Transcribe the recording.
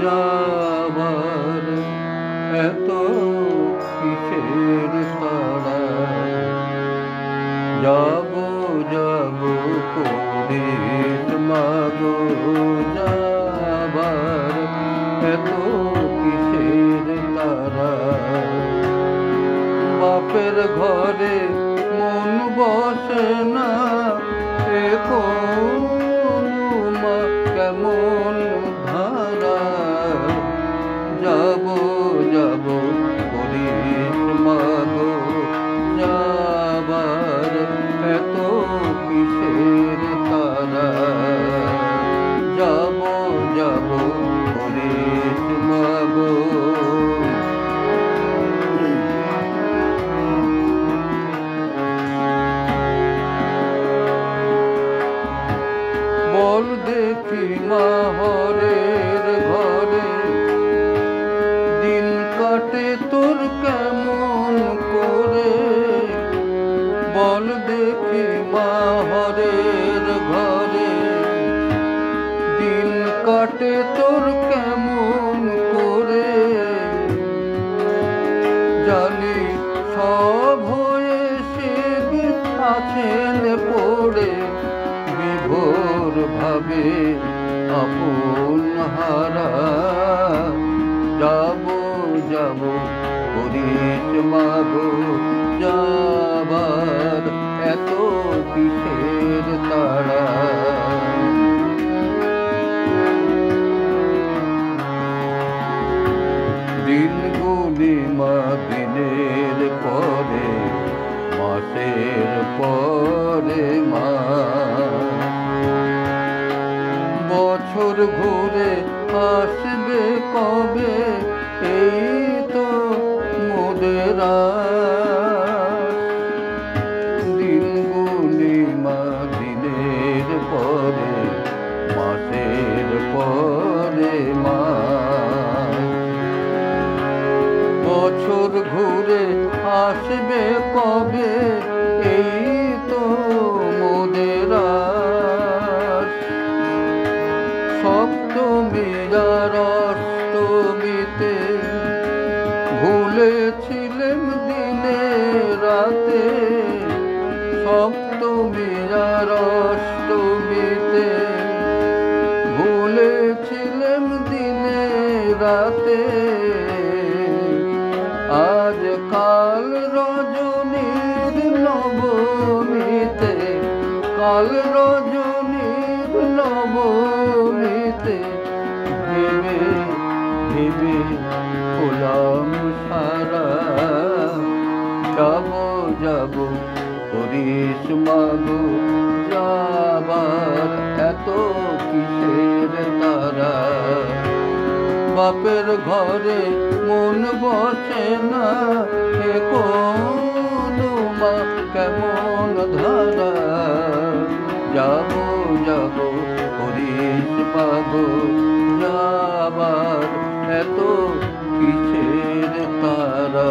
যাবার এত কিসের তাড়া? যাব যাব করিস মাগো যাবার এত কিসের তাড়া? বাপের ঘরে মন বসে না, এ মা কেমন ধারা? যাব যাব করিস মাগো যাবার এত কিসের তারা? যাব যাব করিস মাগো। বল দেখি মা হরের ঘরে দিন কাটে তোর কেমন করে? বল দেখি মা হরের ঘরে দিন কাটে তোর কেমন করে? জানি সব হয়ে শিব আছেন পড়ে, বিভোর ভাবে আপন হারা। যাব যাব করিস মাগো যাবার এত কিসের তাড়া? দিন গুলি মা দিনের পরে, মাসের পরে মা। বছর ঘুরে আসবে কবে, এই তো মোদের আস। দিনগুলি মা দিনের পরে, মাসের পরে মা। বছর ঘুরে আসবে কবে, এই তো মোদের আস। সপ্তমী আর অষ্টমীতে ভুলেছিলেন দিনে রাতে। সপ্তমী আর অষ্টমীতে ভুলেছিলেন দিনে রাতে। আজ কাল রজনীর নবমীতে, কাল রজনীর নবমীতে ভেবে ভেবে হলাম সারা। যাব যাব করিস মাগো যাবার এত কিসের তারা? বাপের ঘরে মন বসে না, এ মা কেমন ধারা? যাব যাব করিস মাগো যাবার এত কিসের তারা?